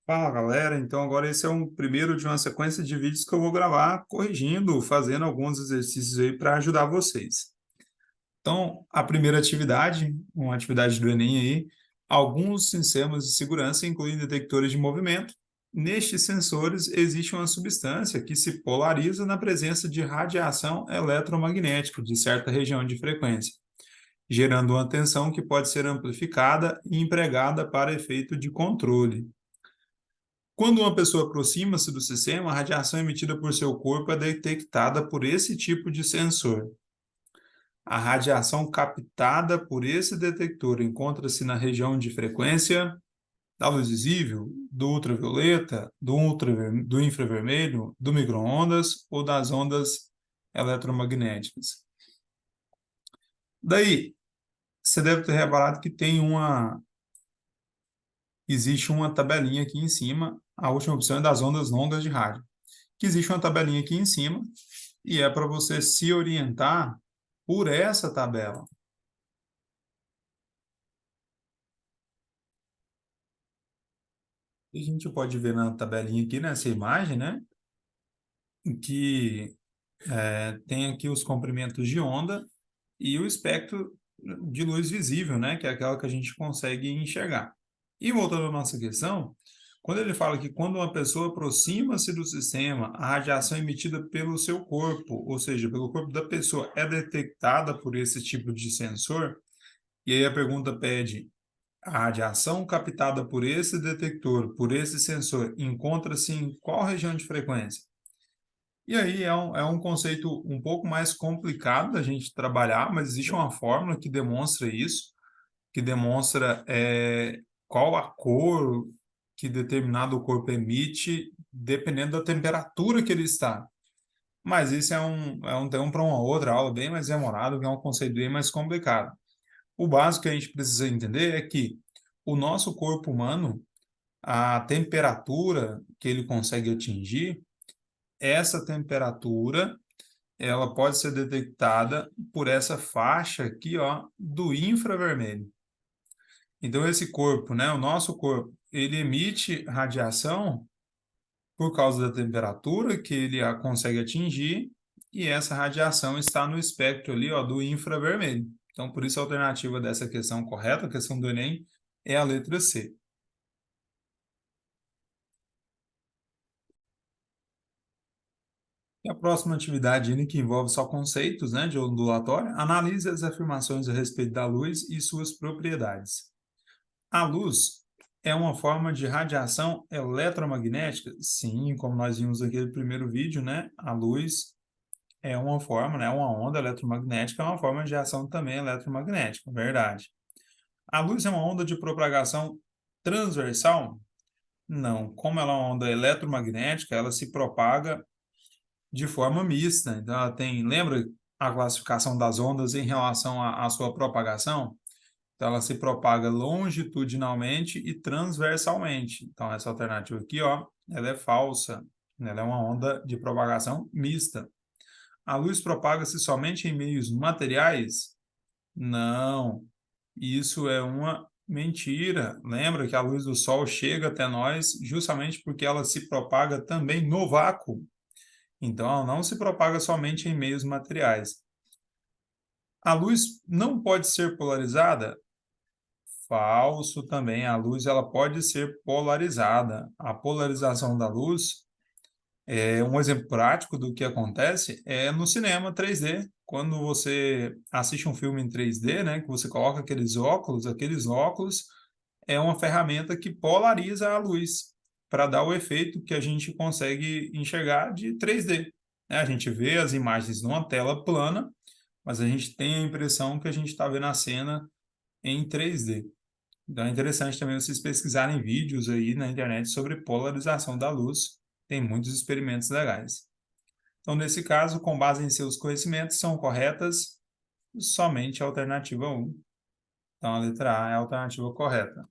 Fala galera, então agora esse é um primeiro de uma sequência de vídeos que eu vou gravar corrigindo, fazendo alguns exercícios aí para ajudar vocês. Então, a primeira atividade, uma atividade do Enem aí, alguns sistemas de segurança incluem detectores de movimento. Nestes sensores existe uma substância que se polariza na presença de radiação eletromagnética de certa região de frequência, gerando uma tensão que pode ser amplificada e empregada para efeito de controle. Quando uma pessoa aproxima-se do sistema, a radiação emitida por seu corpo é detectada por esse tipo de sensor. A radiação captada por esse detector encontra-se na região de frequência da luz visível, do ultravioleta, do infravermelho, do micro-ondas ou das ondas eletromagnéticas. Daí, você deve ter reparado que existe uma tabelinha aqui em cima, a última opção é das ondas longas de rádio, que existe uma tabelinha aqui em cima, e é para você se orientar por essa tabela. A gente pode ver na tabelinha aqui, nessa imagem, né, que tem aqui os comprimentos de onda e o espectro de luz visível, né, que é aquela que a gente consegue enxergar. E voltando à nossa questão, quando ele fala que quando uma pessoa aproxima-se do sistema, a radiação emitida pelo seu corpo, ou seja, pelo corpo da pessoa, é detectada por esse tipo de sensor, e aí a pergunta pede: a radiação captada por esse detector, por esse sensor, encontra-se em qual região de frequência? E aí é um conceito um pouco mais complicado da gente trabalhar, mas existe uma fórmula que demonstra isso, que demonstra qual a cor que determinado corpo emite, dependendo da temperatura que ele está. Mas isso é um tema para uma outra aula bem mais demorado, que é um conceito bem mais complicado. O básico que a gente precisa entender é que o nosso corpo humano, a temperatura que ele consegue atingir, essa temperatura, ela pode ser detectada por essa faixa aqui, ó, do infravermelho. Então esse corpo, né, o nosso corpo, ele emite radiação por causa da temperatura que ele consegue atingir, e essa radiação está no espectro ali, ó, do infravermelho. Então, por isso a alternativa dessa questão correta, a questão do Enem, é a letra C. E a próxima atividade, ainda que envolve só conceitos, né, de ondulatória, analise as afirmações a respeito da luz e suas propriedades. A luz é uma forma de radiação eletromagnética? Sim, como nós vimos naquele primeiro vídeo, né? A luz é uma forma, né? Uma onda eletromagnética é uma forma de ação também eletromagnética, verdade. A luz é uma onda de propagação transversal? Não. Como ela é uma onda eletromagnética, ela se propaga de forma mista. Então, ela tem, lembra a classificação das ondas em relação à sua propagação? Então, ela se propaga longitudinalmente e transversalmente. Então, essa alternativa aqui, ó, ela é falsa. Ela é uma onda de propagação mista. A luz propaga-se somente em meios materiais? Não, isso é uma mentira. Lembra que a luz do Sol chega até nós justamente porque ela se propaga também no vácuo. Então, ela não se propaga somente em meios materiais. A luz não pode ser polarizada? Falso também. A luz ela pode ser polarizada. A polarização da luz é um exemplo prático do que acontece é no cinema 3D. Quando você assiste um filme em 3D, né, que você coloca aqueles óculos é uma ferramenta que polariza a luz para dar o efeito que a gente consegue enxergar de 3D, né? A gente vê as imagens numa tela plana, mas a gente tem a impressão que a gente está vendo a cena em 3D. Então é interessante também vocês pesquisarem vídeos aí na internet sobre polarização da luz. Tem muitos experimentos legais. Então, nesse caso, com base em seus conhecimentos, são corretas somente a alternativa 1. Então, a letra A é a alternativa correta.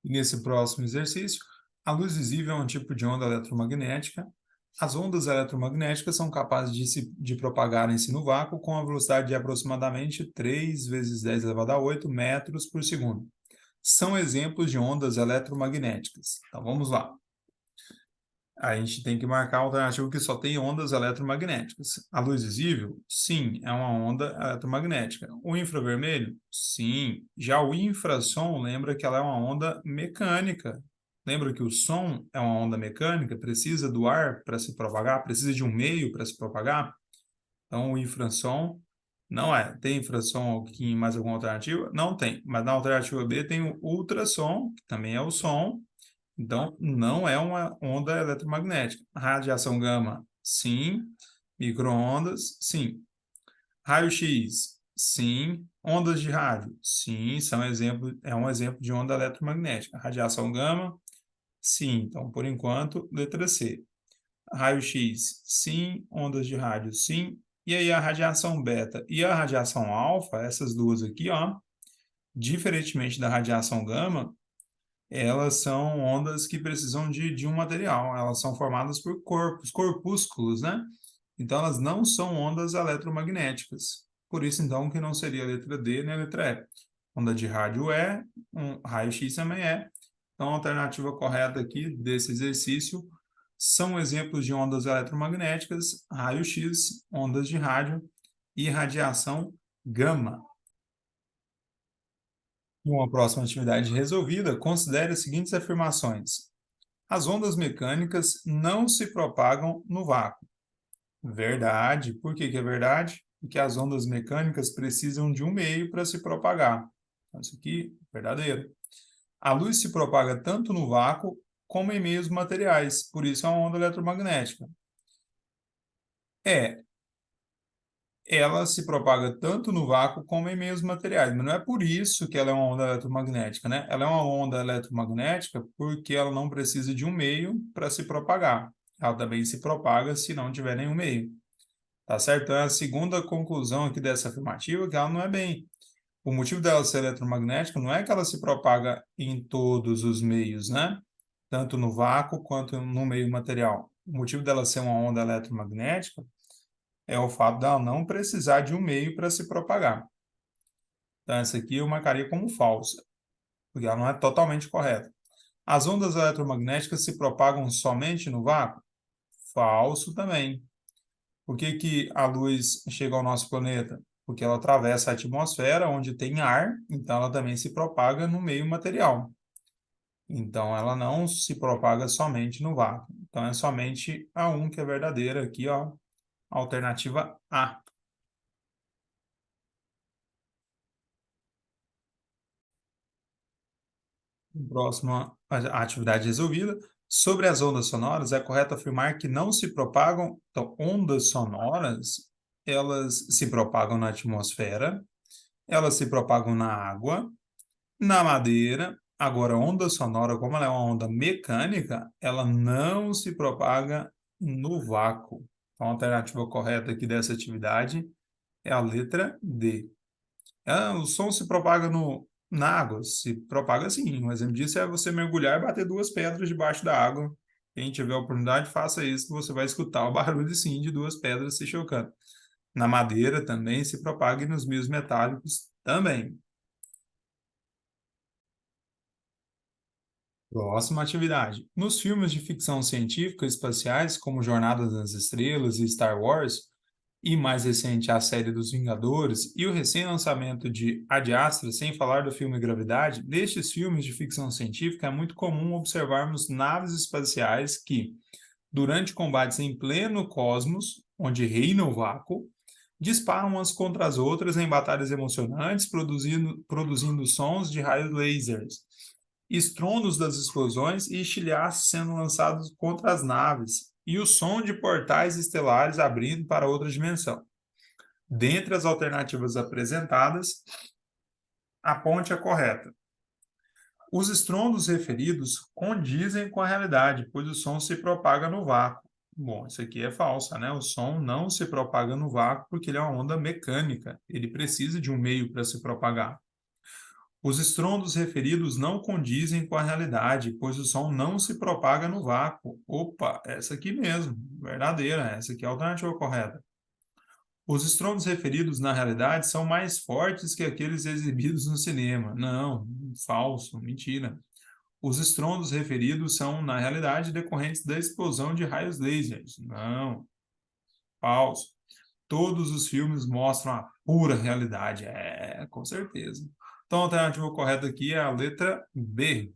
E nesse próximo exercício, a luz visível é um tipo de onda eletromagnética. As ondas eletromagnéticas são capazes de propagarem-se no vácuo com a velocidade de aproximadamente 3 vezes 10 elevado a 8 metros por segundo. São exemplos de ondas eletromagnéticas. Então, vamos lá. A gente tem que marcar a alternativa que só tem ondas eletromagnéticas. A luz visível? Sim, é uma onda eletromagnética. O infravermelho? Sim. Já o infrassom, lembra que ela é uma onda mecânica. Lembra que o som é uma onda mecânica, precisa do ar para se propagar, precisa de um meio para se propagar. Então, o infrassom não é. Tem infrassom aqui em mais alguma alternativa? Não tem. Mas na alternativa B tem o ultrassom, que também é o som. Então, não é uma onda eletromagnética. Radiação gama, sim. Micro-ondas, sim. Raio-x, sim. Ondas de rádio, sim. É um exemplo de onda eletromagnética. Radiação gama, sim. Então, por enquanto, letra C. Raio-x, sim. Ondas de rádio, sim. E aí a radiação beta e a radiação alfa, essas duas aqui, ó, diferentemente da radiação gama, elas são ondas que precisam de um material, elas são formadas por corpúsculos, né? Então, elas não são ondas eletromagnéticas. Por isso, então, que não seria a letra D nem a letra E. Onda de rádio é, raio-x também é. Então, a alternativa correta aqui desse exercício são exemplos de ondas eletromagnéticas, raio-x, ondas de rádio e radiação gama. Em uma próxima atividade resolvida, considere as seguintes afirmações. As ondas mecânicas não se propagam no vácuo. Verdade. Por que que é verdade? Porque as ondas mecânicas precisam de um meio para se propagar. Então, isso aqui é verdadeiro. A luz se propaga tanto no vácuo como em meios materiais, por isso é uma onda eletromagnética. É, ela se propaga tanto no vácuo como em meios materiais, mas não é por isso que ela é uma onda eletromagnética, né? Ela é uma onda eletromagnética porque ela não precisa de um meio para se propagar. Ela também se propaga se não tiver nenhum meio. Tá certo? Então, é a segunda conclusão aqui dessa afirmativa, que ela não é bem. O motivo dela ser eletromagnética não é que ela se propaga em todos os meios, né? Tanto no vácuo quanto no meio material. O motivo dela ser uma onda eletromagnética é o fato dela não precisar de um meio para se propagar. Então, essa aqui eu marcaria como falsa, porque ela não é totalmente correta. As ondas eletromagnéticas se propagam somente no vácuo? Falso também. Por que que a luz chega ao nosso planeta? Porque ela atravessa a atmosfera, onde tem ar, então ela também se propaga no meio material. Então, ela não se propaga somente no vácuo. Então, é somente a 1 que é verdadeira aqui, ó, alternativa A. Próxima atividade resolvida. Sobre as ondas sonoras, é correto afirmar que não se propagam. Então, ondas sonoras, elas se propagam na atmosfera, elas se propagam na água, na madeira. Agora, onda sonora, como ela é uma onda mecânica, ela não se propaga no vácuo. Então, a alternativa correta aqui dessa atividade é a letra D. O som se propaga na água? Se propaga sim. Um exemplo disso é você mergulhar e bater duas pedras debaixo da água. Quem tiver a oportunidade, faça isso, que você vai escutar o barulho sim de duas pedras se chocando. Na madeira também se propaga e nos meios metálicos também. Próxima atividade. Nos filmes de ficção científica espaciais, como Jornada nas Estrelas e Star Wars, e mais recente a série dos Vingadores e o recém-lançamento de Ad Astra, sem falar do filme Gravidade, nestes filmes de ficção científica é muito comum observarmos naves espaciais que, durante combates em pleno cosmos, onde reina o vácuo, disparam umas contra as outras em batalhas emocionantes, produzindo sons de raios lasers, estrondos das explosões e estilhaços sendo lançados contra as naves, e o som de portais estelares abrindo para outra dimensão. Dentre as alternativas apresentadas, aponte a correta. Os estrondos referidos condizem com a realidade, pois o som se propaga no vácuo. Bom, isso aqui é falsa, né? O som não se propaga no vácuo porque ele é uma onda mecânica. Ele precisa de um meio para se propagar. Os estrondos referidos não condizem com a realidade, pois o som não se propaga no vácuo. Opa, essa aqui mesmo, verdadeira, essa aqui é a alternativa correta. Os estrondos referidos na realidade são mais fortes que aqueles exibidos no cinema. Não, falso, mentira. Os estrondos referidos são, na realidade, decorrentes da explosão de raios lasers. Não, falso. Todos os filmes mostram a pura realidade. É, com certeza. Então, a alternativa correta aqui é a letra B.